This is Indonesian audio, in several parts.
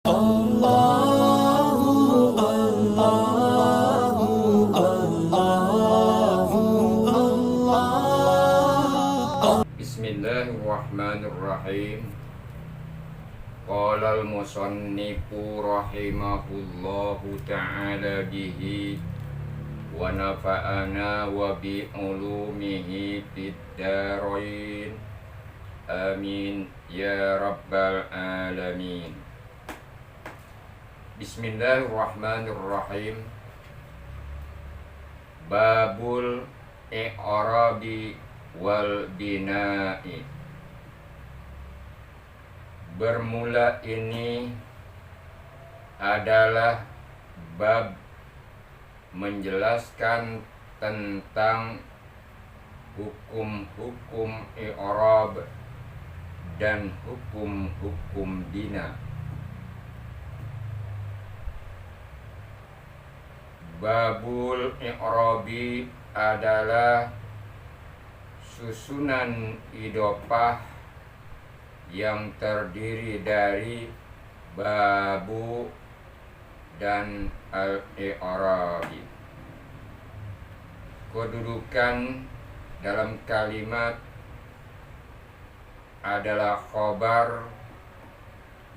Bismillahirrahmanirrahim. Qala al-musannifu rahimahullahu ta'ala bihi wa nafa'ana wa bi ulumihi fid darain. Amin ya rabbal alamin. Bismillahirrahmanirrahim. Babul i'rabi wal bina'i. Bermula ini adalah bab menjelaskan tentang hukum-hukum i'rab dan hukum-hukum bina. Babul i'rabi adalah susunan idhofah yang terdiri dari babu dan al-i'rabi. Kedudukan dalam kalimat adalah khobar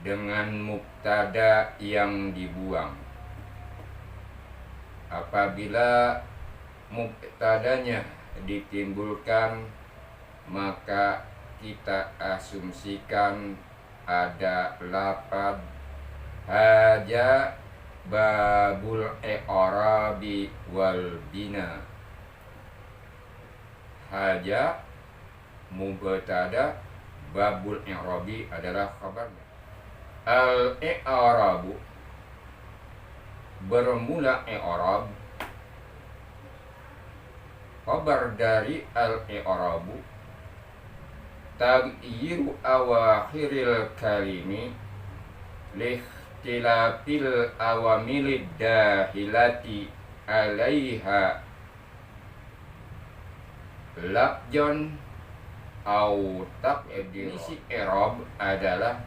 dengan mubtada yang dibuang. Apabila mubtadanya ditimbulkan, maka kita asumsikan ada lafaz haja babul i'rabi wal bina. Haja mubtada, babul i'rabi adalah khabarnya. Al-i'rabu, bermula i'rab. Khabar dari al-i'rabu taghyiru awakhiril kalimi likhtilafil awamilid dahilati alaiha labjon au taqdir. Isi i'rab adalah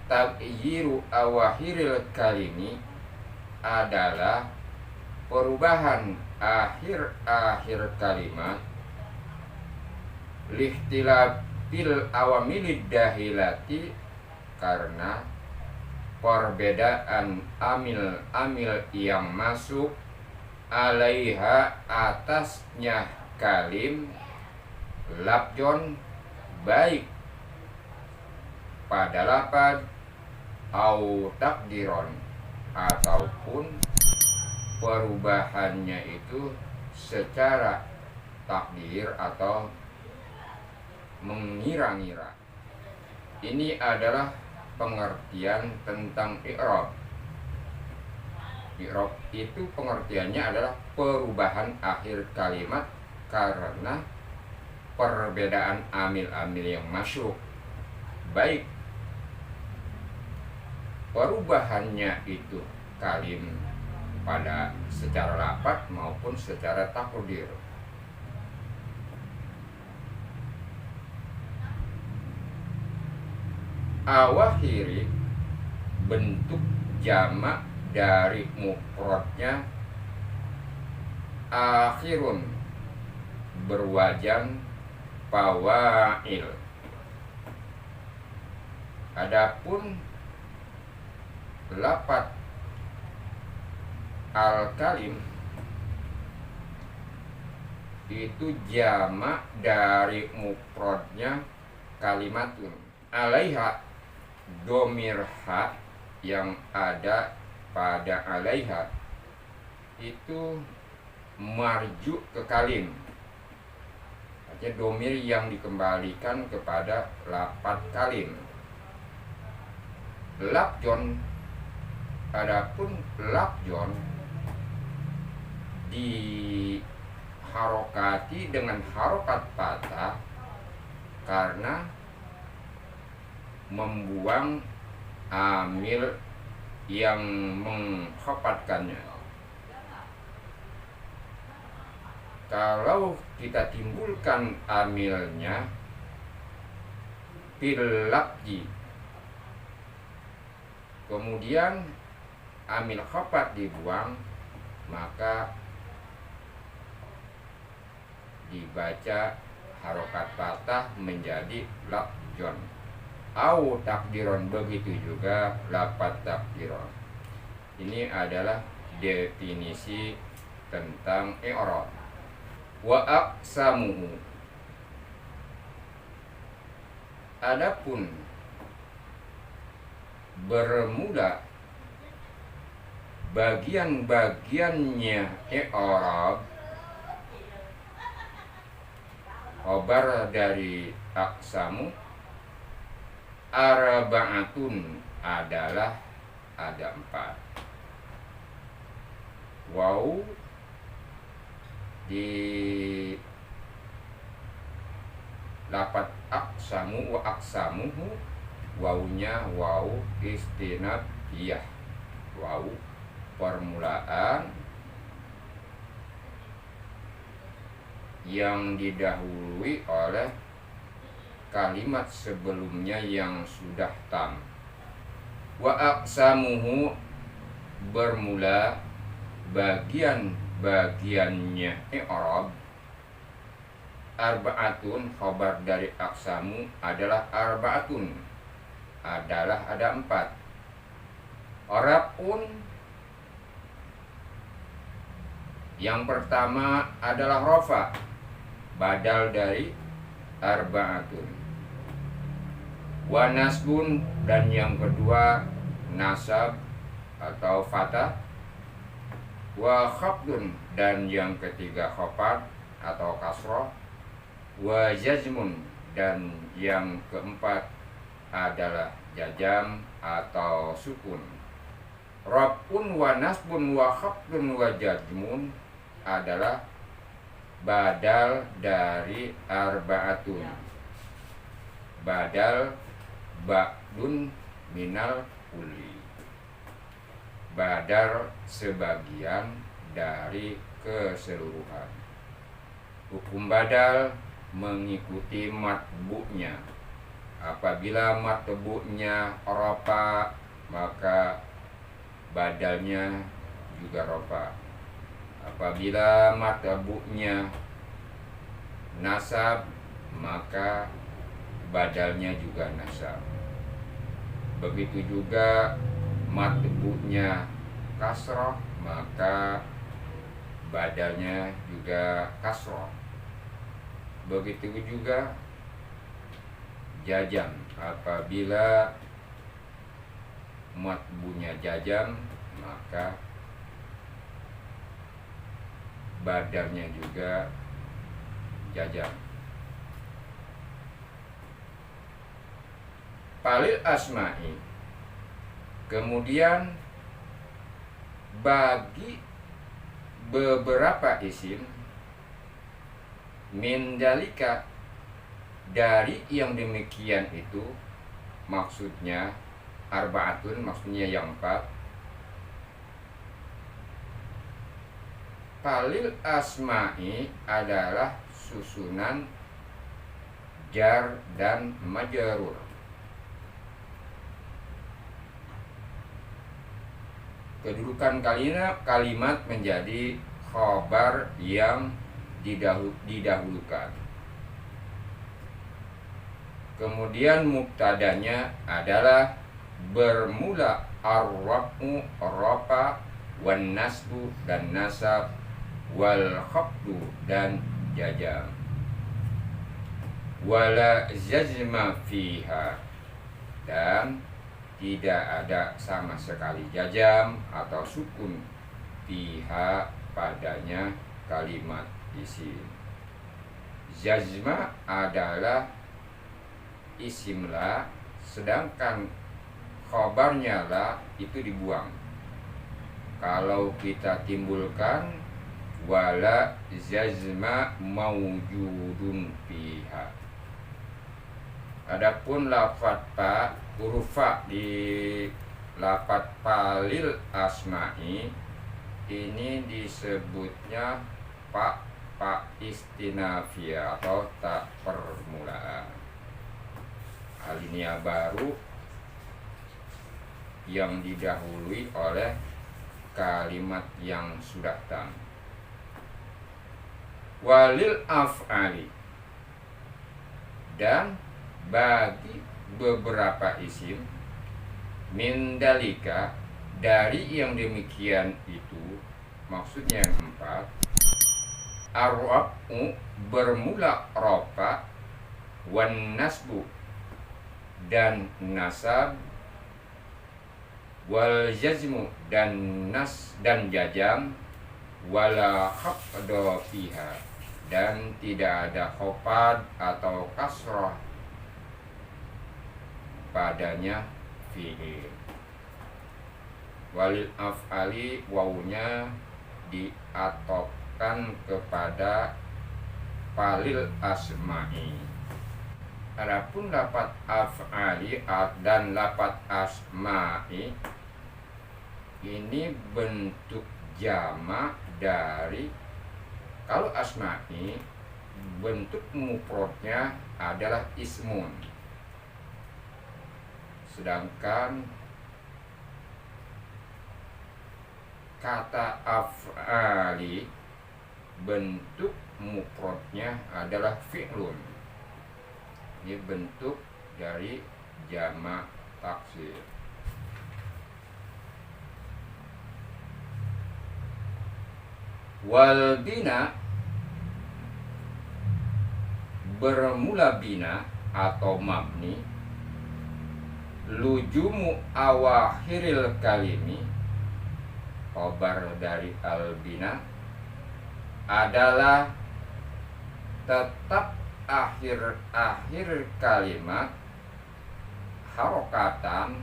taghyiru awakhiril kalimi, adalah perubahan akhir-akhir kalimat lihtilafil awamilid dahilati, karena perbedaan amil-amil yang masuk alaiha, atasnya kalim, labjon baik pada lafaz, au takdiron ataupun perubahannya itu secara takdir atau mengira-ngira. Ini adalah pengertian tentang i'rab. I'rab itu pengertiannya adalah perubahan akhir kalimat karena perbedaan amil-amil yang masuk, baik perubahannya itu kalim pada secara lafaz maupun secara takdir. Awakhiri, bentuk jamak dari mufradnya akhirun, berwajan fawail. Adapun lafaz al-kalim itu jamak dari mufradnya kalimatun. Alaiha, domir ha yang ada pada alaiha itu marju ke kalim, artinya domir yang dikembalikan kepada lafaz kalim. Labjon, adapun labjon diharokati dengan harokat patah karena membuang amil yang mengkhafatkannya. Kalau kita timbulkan amilnya fil labji, kemudian amil khafat dibuang, maka dibaca harokat patah menjadi lafjon au takdiron, begitu juga lapat takdiron. Ini adalah definisi tentang i'rab. Wa aqsamuhu, adapun bermula bagian-bagiannya i'rab, khabar dari aqsamu, arba'atun adalah ada 4. Waw di lapat aqsamu wa aqsamuhu, wawunya waw istinafiyah, waw permulaan yang didahului oleh kalimat sebelumnya yang sudah tam. Wa aqsamuhu bermula bagian-bagiannya i'rab, arba'atun khabar dari aqsamu adalah arba'atun, adalah ada 4. Raf'un yang pertama adalah rafa, badal dari arba'atun. Wa nasbun, dan yang kedua nasab atau fatah. Wa khafdun, dan yang ketiga khafad atau kasroh. Wa jazmun, dan yang keempat adalah jazam atau sukun. Raf'un wa nasbun wa khafdun wa jazmun adalah badal dari arba'atun, badal ba'dun minal kulli, badal sebagian dari keseluruhan. Hukum badal mengikuti matbu'nya. Apabila matbu'nya rafa, maka badalnya juga rafa. Apabila matbu'nya nasab, maka badalnya juga nasab. Begitu juga matbu'nya kasroh, maka badalnya juga kasroh. Begitu juga jajam, apabila matbu'nya jajam, maka badalnya juga jajam. Palil asma'i, kemudian bagi beberapa isim, min dalika, dari yang demikian itu, maksudnya arba'atun, maksudnya yang 4. Palil asma'i adalah susunan jar dan majrur. Kedudukan kalimat menjadi khabar yang didahulukan. Kemudian mubtadanya adalah bermula ar-raf'u, rafa, wan nasbu, dan nasab, wal khafdu, dan jazam. Wala jazma fiha, dan tidak ada sama sekali jazam atau sukun fiha padanya kalimat isim. Jazma adalah isim la, sedangkan khabarnya la itu dibuang. Kalau kita timbulkan wala jazma maujudun fiha. Adapun lafaz fa, huruf fa di lafaz palil asma'i ini disebutnya fa istinafiyah atau tak permulaan. Alinea baru yang didahului oleh kalimat yang sudah tam. Walil af'ali, dan bagi beberapa isim min dalika, dari yang demikian itu, maksudnya yang empat, ar-raf'u bermula rafa, wan nasbu dan nasab, wal jazmu dan nas dan jajam, wala khafda fiha dan tidak ada khofad atau kasrah padanya fi'il. Walil af'ali, wawunya diatofkan kepada falil asma'i. Adapun lafaz af'ali dan lafaz asma'i ini bentuk jamak dari, kalau asma'i bentuk mufradnya adalah ismun, sedangkan kata af'ali bentuk mufradnya adalah fi'lun. Ini bentuk dari jamak taksir. Wal bina, bermula bina atau mabni, lujumu awakhiril kalimi, khabar dari al bina adalah tetap akhir kalimat harokatan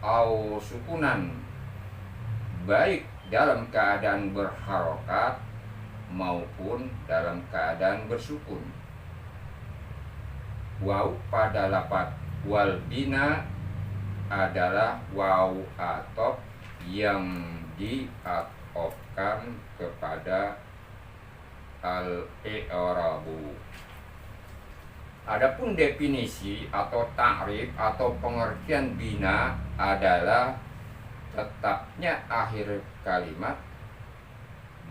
au sukunan, baik dalam keadaan berharokat maupun dalam keadaan bersukun. Waw pada lafaz wal bina adalah waw atof yang diatofkan kepada al-i'rabu. Adapun definisi atau ta'rif atau pengertian bina adalah tetapnya akhir kalimat,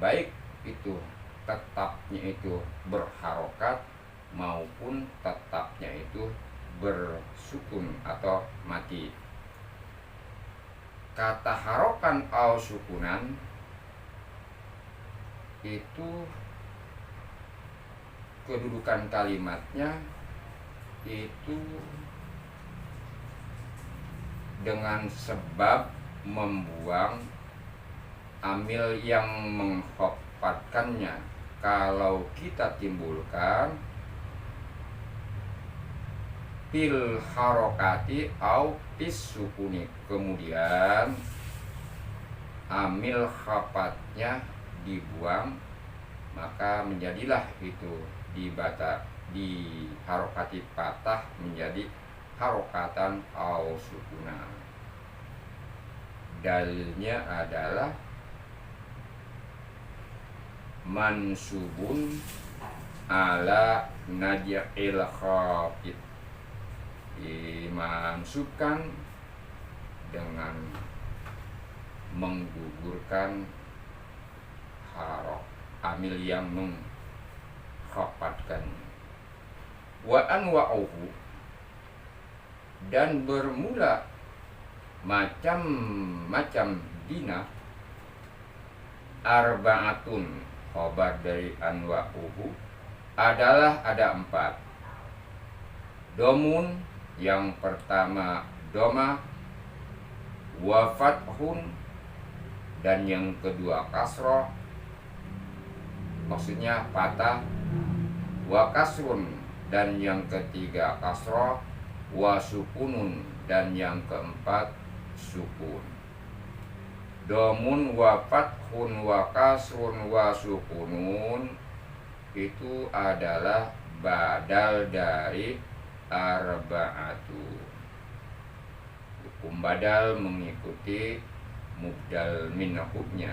baik itu tetapnya itu berharokat maupun tetapnya itu bersukun atau mati. Kata harokan au sukunan itu kedudukan kalimatnya itu dengan sebab membuang amil yang mengkhafatkannya. Kalau kita timbulkan fil harokati au fis sukuni, kemudian amil khafatnya dibuang, maka menjadilah itu di harokati patah menjadi harokatan au sukuna. Dalilnya adalah mansubun ala naj'il khafid, dimansubkan dengan menggugurkan harok amil yang mengkhafatkan. Wa anwa'uhu, dan bermula macam-macam bina, arba'atun, khabar dari anwa'uhu adalah ada 4. Domun, yang pertama doma, wa fathun, dan yang kedua kasroh, maksudnya patah, wa kasrun, dan yang ketiga kasroh, wa sukunun, dan yang keempat sukun. Domun wa fathun wa kasrun wa sukunun itu adalah badal dari arba'atu. Hukum badal mengikuti mubdal minhunya.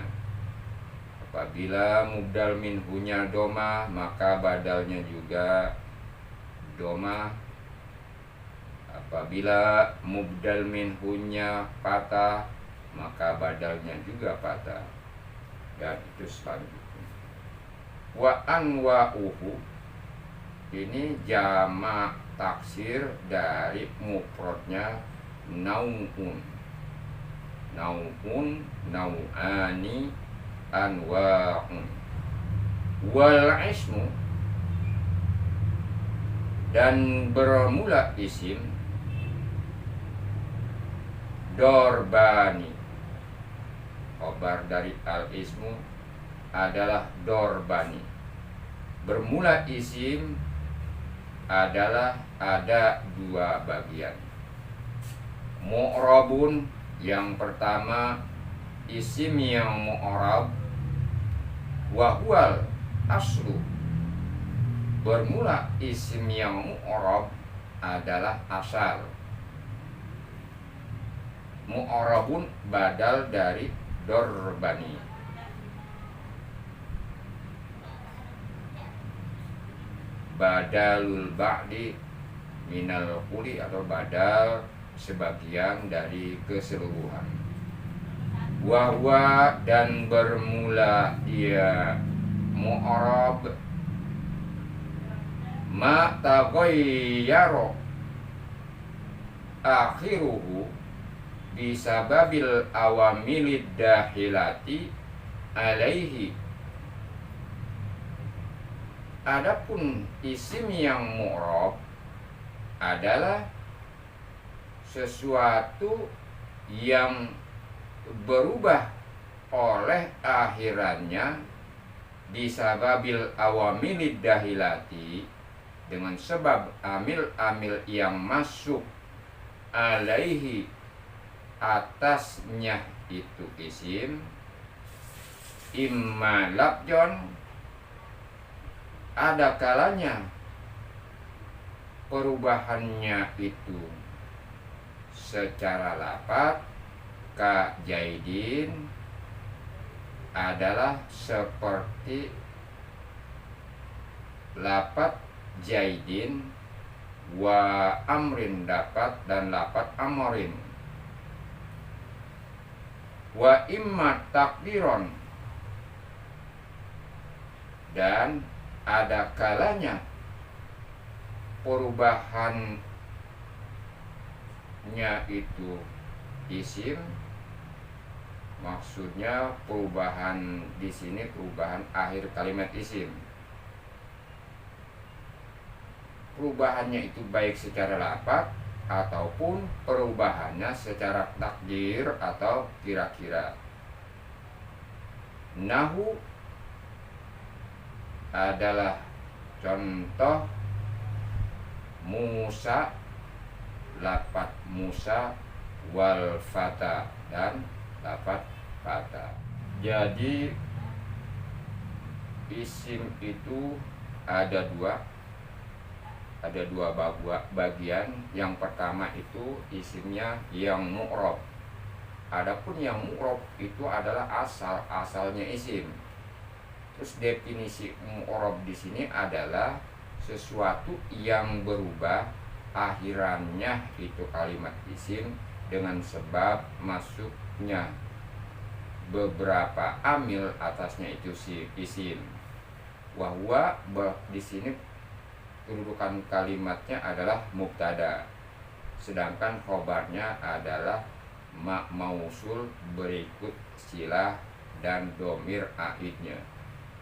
Apabila mubdal minhunya doma, maka badalnya juga doma. Apabila mubdal minhunya patah, maka badalnya juga patah. Dan itu selanjutnya. Wa anwa'uhu, ini jamak taksir dari mufradnya nau'un. Nau'un, nau'ani, anwa'un. Wal ismu, dan bermula isim dorbani. Khobar dari al-ismu adalah dorbani. Bermula isim adalah ada dua bagian. Mu'rabun, yang pertama isim yang mu'rab, wahwal aslu. Bermula isim yang mu'rab adalah asal. Mu'rabun badal dari dorbani. Badalul ba'di minal kuli, atau badal sebagian dari keseluruhan. Wahwa, dan bermula dia mu'rab, ma taghayyara akhiruhu bisababil awamilid dahilati alaihi. Adapun isim yang mu'rab adalah sesuatu yang berubah oleh akhirannya bisababil awamilid dahilati, dengan sebab amil-amil yang masuk alaihi atasnya itu isim, imma labjon, ada kalanya perubahannya itu secara lafaz, ka jaidin, adalah seperti lafaz jaidin, wa amrin, dapat, dan lafaz amrin. Wa imma takdiron, dan ada kalanya perubahannya itu isim, maksudnya perubahan di sini perubahan akhir kalimat isim. Perubahannya itu baik secara lafaz ataupun perubahannya secara takdir atau kira-kira. Nahu adalah contoh Musa, lafaz Musa, wal fata, dan lafaz fata. Jadi isim itu ada dua bagian. Yang pertama itu isimnya yang mu'rab. Adapun yang mu'rab itu adalah asalnya isim. Terus definisi mu'rab di sini adalah sesuatu yang berubah akhirannya itu kalimat isim dengan sebab masuknya beberapa amil atasnya itu si isim. Wahwa, di sini kedudukan kalimatnya adalah mubtada, sedangkan khobarnya adalah ma mausul berikut silah dan domir aidnya,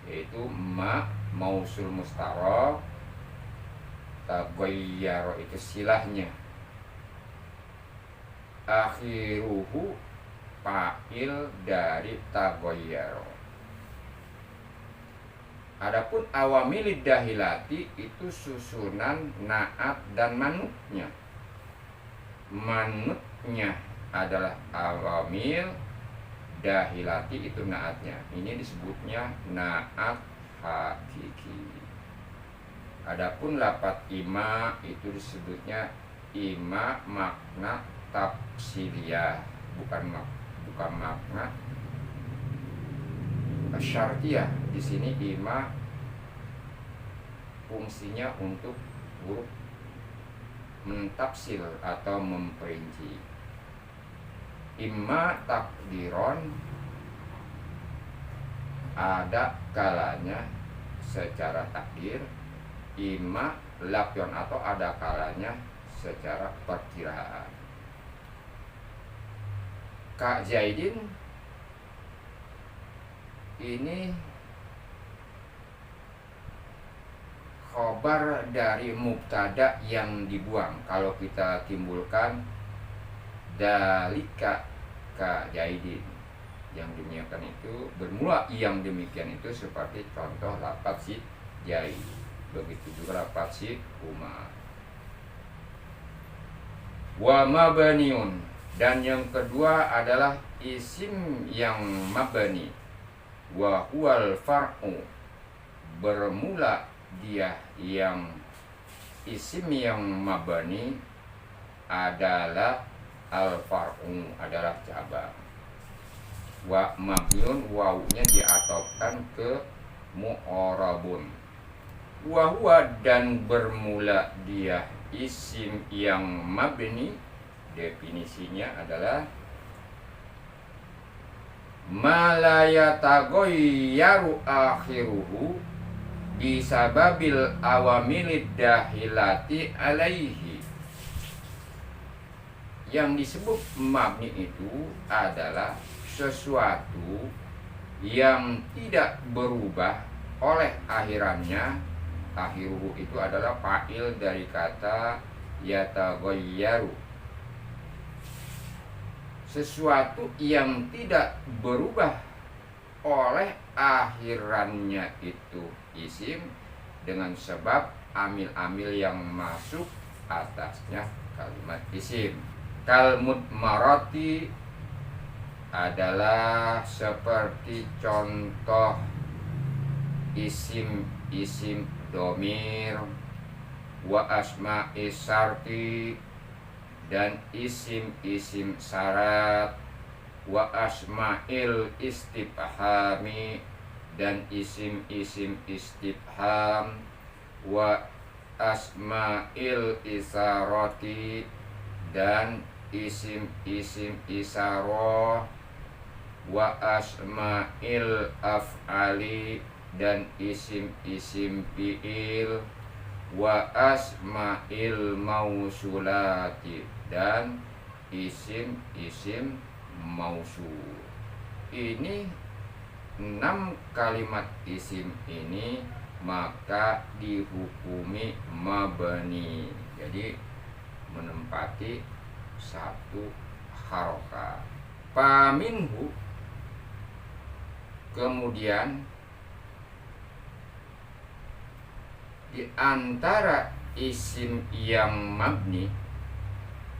yaitu ma mausul mustarok, taghayyara itu silahnya, akhiruhu fa'il dari taghayyara. Adapun awamilid dahilati itu susunan naat dan manutnya. Manutnya adalah awamil, dahilati itu naatnya. Ini disebutnya naat hakiki. Adapun lafaz ima itu disebutnya ima makna tafsiriyah, bukan makna syartiyah. Di sini ima fungsinya untuk huruf mentafsir atau memperinci. Imma takdiron, ada kalanya secara takdir. Imma lakyon, atau ada kalanya secara perkiraan. Kak Zaidin ini khobar dari mubtada yang dibuang. Kalau kita timbulkan dalika Kak Zaidin, yang demikian itu bermula yang demikian itu seperti contoh lafaz si Zaid. Begitu juga lafaz si Umar. Wa mabaniun, dan yang kedua adalah isim yang mabani. Wa huwal far'u, bermula dia yang isim yang mabani adalah al-far'u, adalah cabang. Wa mabniun, wawunya diatofkan ke mu'orabun. Wa huwa, dan bermula dia isim yang mabni, definisinya adalah ma la yataghayyaru akhiruhu bisababil awamilid dahilati alaihi. Yang disebut mabni itu adalah sesuatu yang tidak berubah oleh akhirannya. Akhiruhu itu adalah fa'il dari kata yataghayyaru. Sesuatu yang tidak berubah oleh akhirannya itu isim, dengan sebab amil-amil yang masuk atasnya kalimat isim. Kalmut maroti adalah seperti contoh isim domir, wa asma'i syarti, dan isim syarat, wa asma'il istifhami, dan isim istifham, wa asma'il isarati, dan isim isarah, wa asma'il af'ali, dan isim fi'il, wa asma'il mausulati, dan isim mausul. Ini 6 kalimat isim ini maka dihukumi mabani, jadi menempati satu harokat. Paminhu, kemudian di antara isim yang mabni,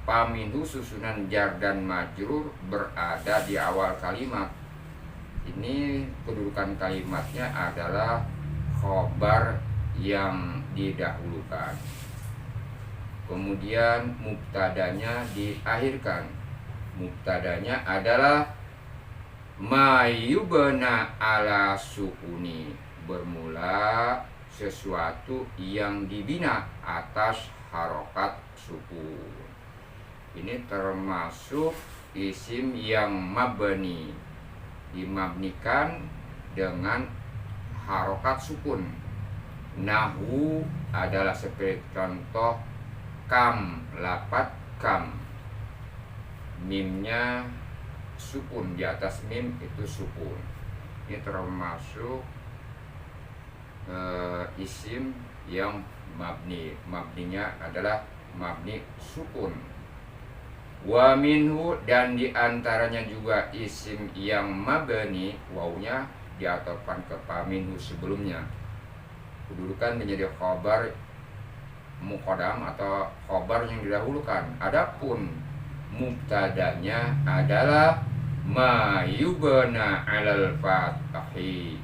paminhu susunan jar dan majrur berada di awal kalimat. Ini kedudukan kalimatnya adalah khobar yang didahulukan. Kemudian mubtadanya diakhirkan. Mubtadanya adalah mayubna ala sukuni, bermula sesuatu yang dibina atas harokat sukun. Ini termasuk isim yang mabni, dimabnikan dengan harokat sukun. Nahu adalah seperti contoh kam, lafaz kam, mimnya sukun, di atas mim itu sukun. Ini termasuk isim yang mabni, mabninya adalah mabni sukun. Wa minhu, dan diantaranya juga isim yang mabni, wawunya diatofkan ke paminhu sebelumnya, kedudukan menjadi khobar muqaddam atau khobar yang didahulukan. Adapun mubtadanya adalah ma yubna alal fathi,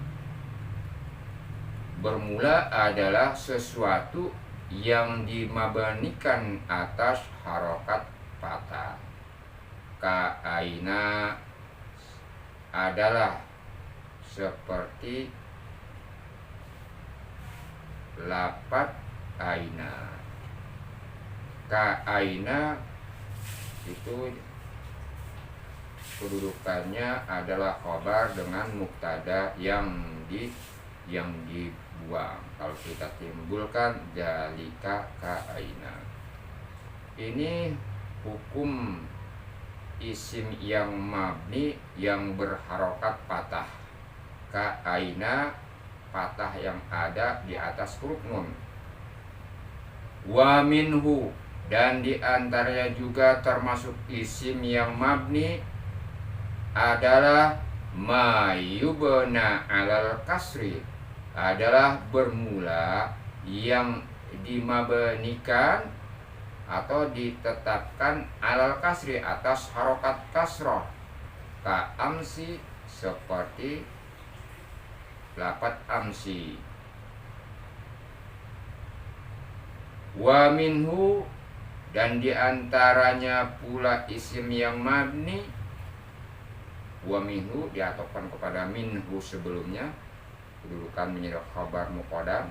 bermula adalah sesuatu yang dimabanikan atas harokat fathah. Ka aina adalah seperti lafaz aina. Ka'aina itu kedudukannya adalah khabar dengan mubtada yang dibuang. Kalau kita timbulkan jalika ka'aina. Ini hukum isim yang mabni yang berharokat patah. Ka'aina patah yang ada di atas huruf nun. Wa minhu, dan diantaranya juga termasuk isim yang mabni adalah ma yubna alal kasri, adalah bermula yang dimabnikan atau ditetapkan alal kasri atas harokat kasroh. Ka amsi, seperti lafaz amsi. Wa minhu, dan diantaranya pula isim yang mabni. Wa minhu diatofkan kepada minhu sebelumnya, kedudukan menjadi khabar muqaddam.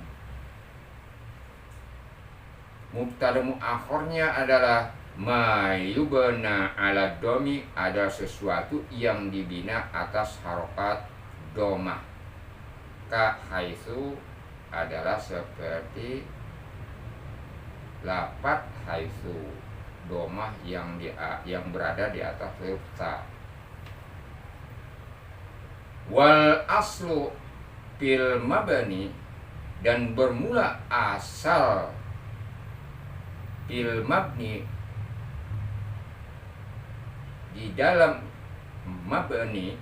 Mubtada muakhornya adalah ma yubna ala domi, ada sesuatu yang dibina atas harokat domah. Ka haitsu adalah seperti lafaz haitsu, domah yang berada di atas huruf ta. Wal aslu fil mabani, dan bermula asal fil mabni di dalam mabni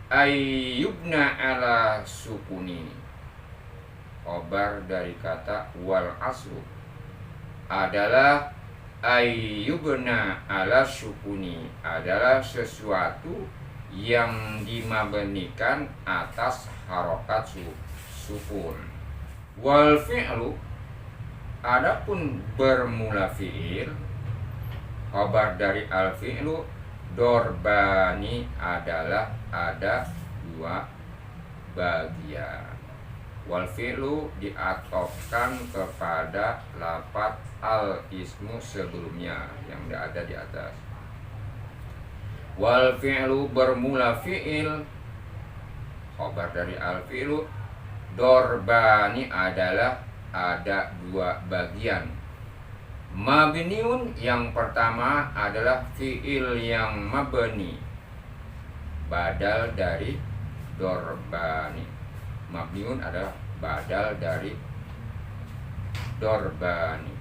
ayyubna ala sukuni, khabar dari kata wal aslu adalah ayyubna ala sukuni, adalah sesuatu yang dimabnikan atas harokat sukun. Wal fi'lu, adapun bermula fi'il, khabar dari al fi'lu dorbani, adalah ada dua bagian. Wal fi'lu diatofkan kepada lafaz al ismu sebelumnya yang ada di atas. Wal fi'lu bermula fi'il, khabar dari al fi'lu dorbani, adalah ada dua bagian. Mabniun, yang pertama adalah fi'il yang mabni, badal dari dorbani. Mabniun adalah badal dari dorbani.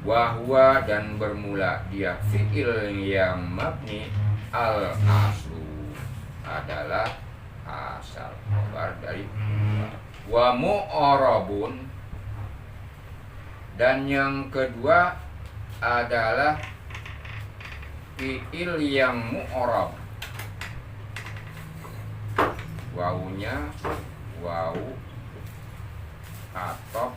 Wahwa, dan bermula dia fi'il yang mabni, al aslu adalah asal, khabar dari wa mu'arabun, dan yang kedua adalah fi'il yang mu'arab, wawunya wawu atau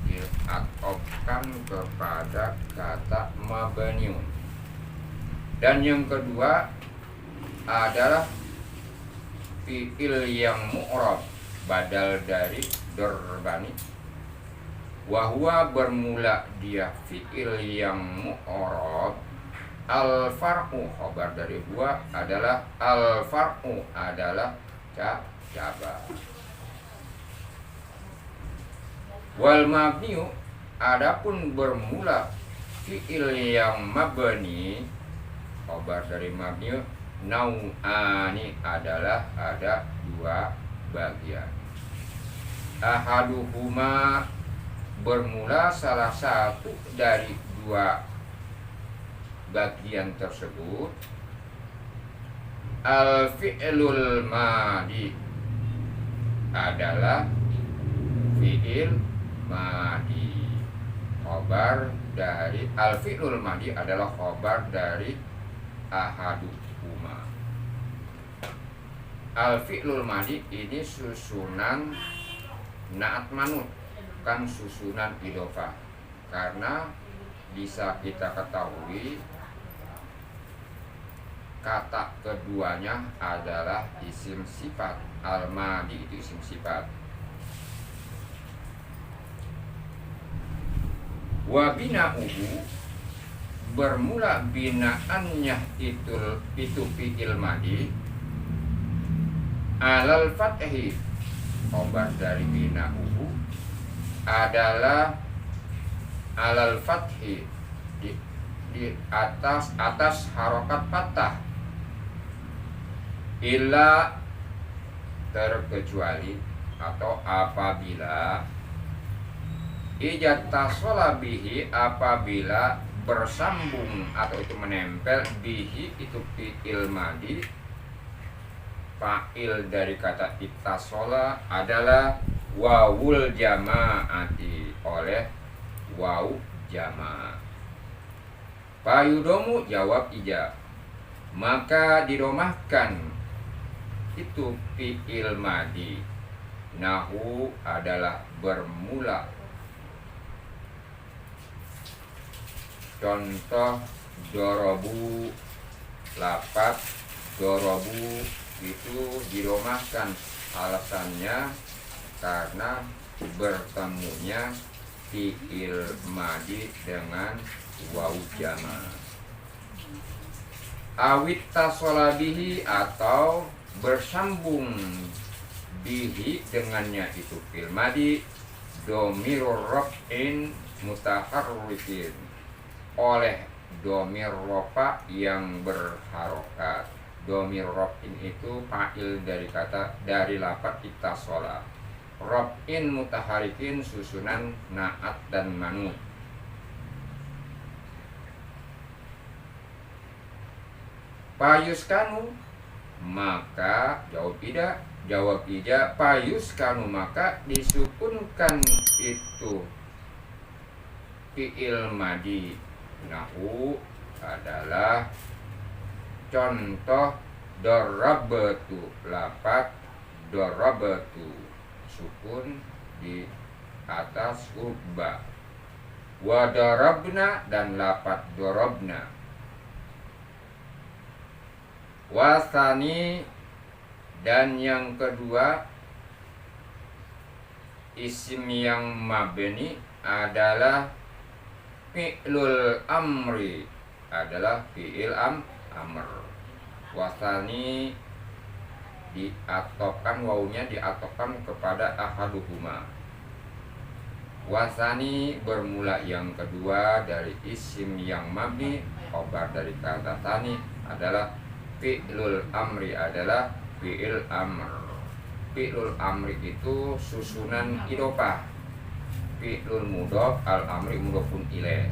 diatofkan kepada kata mabniun. Dan yang kedua adalah fi'il yang mu'rab, badal dari dorbani. Wahwa, bermula dia fi'il yang mu'rab, al far'u, khabar dari huwa adalah al far'u, adalah cabang. Wal mabniu, adapun bermula fi'il yang mabni, khabar dari mabniu nau'ani, adalah ada dua bagian. Ahaduhuma, bermula salah satu dari dua bagian tersebut. Al fi'lul madi, adalah fi'il madi, khabar dari al fi'lul madi adalah khabar dari ahaduhuma. Al fi'lul madi ini susunan naat manut, bukan susunan idhofah, karena bisa kita ketahui kata keduanya adalah isim sifat. Al madi itu isim sifat. Wa bina'uhu, bermula binaannya itu fi'il madi alal fathi, khobar dari bina'uhu adalah alal fathi, di atas harokat fathah, illa, terkecuali atau apabila ijatasala bihi, apabila bersambung atau itu menempel bihi itu fi'il madi, fa'il dari kata ittasola adalah wawul jama'ati, oleh waw jama'. Payudomu, jawab ijab, maka didomahkan itu fi'il madi. Nahu adalah bermula. Contoh dorobu, lapat dorobu itu diromahkan, alasannya karena bertemunya fi'il madi dengan waw jama. Awit tasola bihi, atau bersambung bihi dengannya itu fi'il madi domirur raf'in mutaharrikin, oleh domir rofa yang berharokat. Domir raf'in itu fa'il dari lafaz ittasola. Raf'in mutaharikin susunan na'at dan manut. Payuskanu, maka jawab ija payuskanu, maka disukunkan itu fi'il madi. Nahu adalah contoh dorabatu, lapat dorabatu, sukun di atas huruf ba. Wa darabna, dan lapat dorabna. Wasani, dan yang kedua isim yang mabni adalah fi'lul amri, adalah fi'il amr. Wasani diatofkan, wawunya diatofkan kepada ahaduhuma. Wasani bermula yang kedua dari isim yang mabni, khobar dari kata tani adalah fi'lul amri, adalah fi'il amr. Fi'lul amri itu susunan idofah. Fi'lul mudhof, al amri mudhofun ilaih.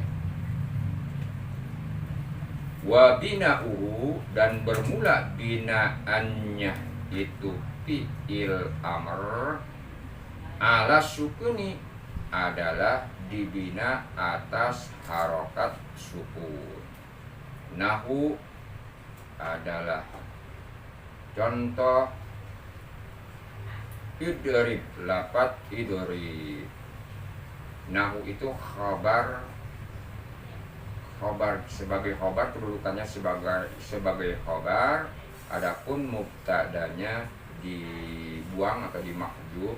Wa bina'uhu, dan bermula binaannya itu fi'il amr ala sukuni, adalah dibina atas harokat sukun. Nahu adalah contoh idrib, lapat idrib. Nahu itu khobar sebagai khobar, kedudukannya sebagai khobar. Adapun mubtadanya dibuang atau dimahdzuf.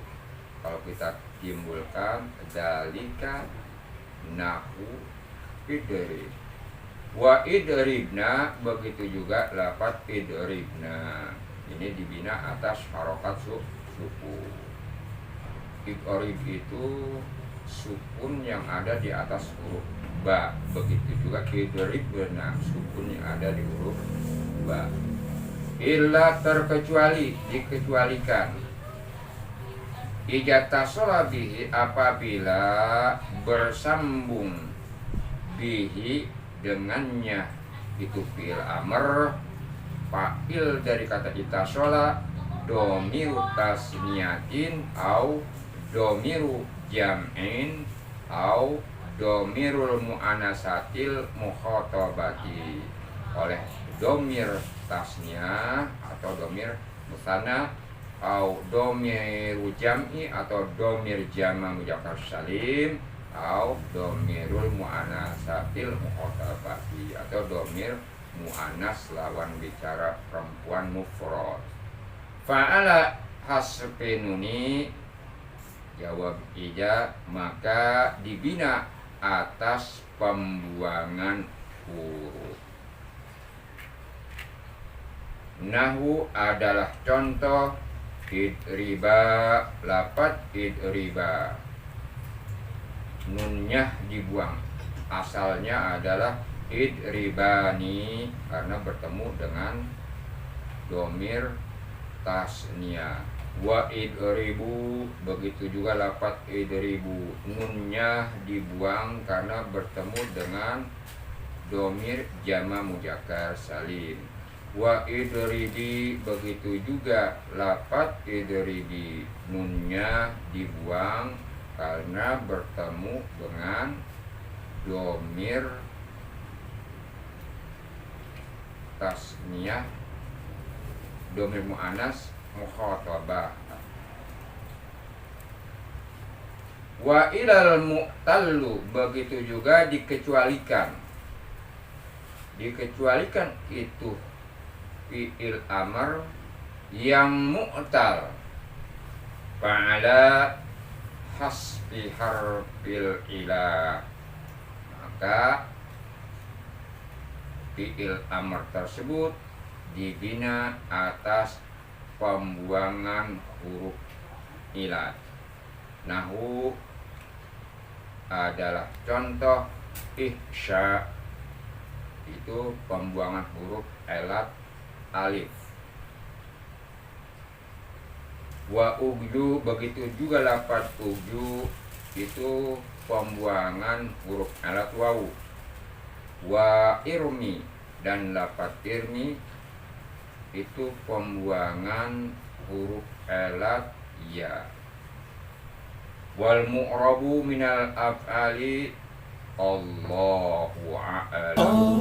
Kalau kita timbulkan dzalika nahu idrib. Wa idribna, begitu juga lapat idribna, ini dibina atas harokat sukun. Idrib itu sukun yang ada di atas huruf ba, begitu juga idribna, sukun yang ada di huruf ba. Illa, terkecuali, dikecualikan, ijatasala bihi, apabila bersambung bihi dengannya itu fi'il amr, fa'il dari kata itasola, domiru tasniyatin au domiru jam'in au domirul mu'anasatil mukhotabati, oleh domir tasniyah atau domir musanna, au domiru jam'i atau domir jama' mudzakkar salim, au domirul mu'anasatil mukhotabati, atau domir mu'anas lawan bicara perempuan mufrad. Fa'ala hasfinuni, jawab ija, maka dibina atas pembuangan huruf. Nahwu adalah contoh idriba, lafaz idriba, nunnya dibuang. Asalnya adalah idribani karena bertemu dengan domir tasnia. Wa idribu, begitu juga lafaz idribu, nunnya dibuang karena bertemu dengan domir jama muzakkar salim. Wa idridi, begitu juga lafaz idridi, nunnya dibuang karena bertemu dengan domir tasniyah, domir muannas mukhatabah. Wa ilal mu'tallu, begitu juga dikecualikan. Dikecualikan itu fi'il amr yang mu'tal fa'ala hasbi harfil ila, maka fi'il amr tersebut dibina atas pembuangan huruf ilat. Nahwu adalah contoh ihsya, itu pembuangan huruf ilat alif. Wa ugju, begitu juga lafaz ugju, itu pembuangan huruf ilat wawu. Wa irmi, dan lafaz irmi itu pembuangan huruf ilat ya. Wal mu'rabu minal af'ali Allahu a'lam.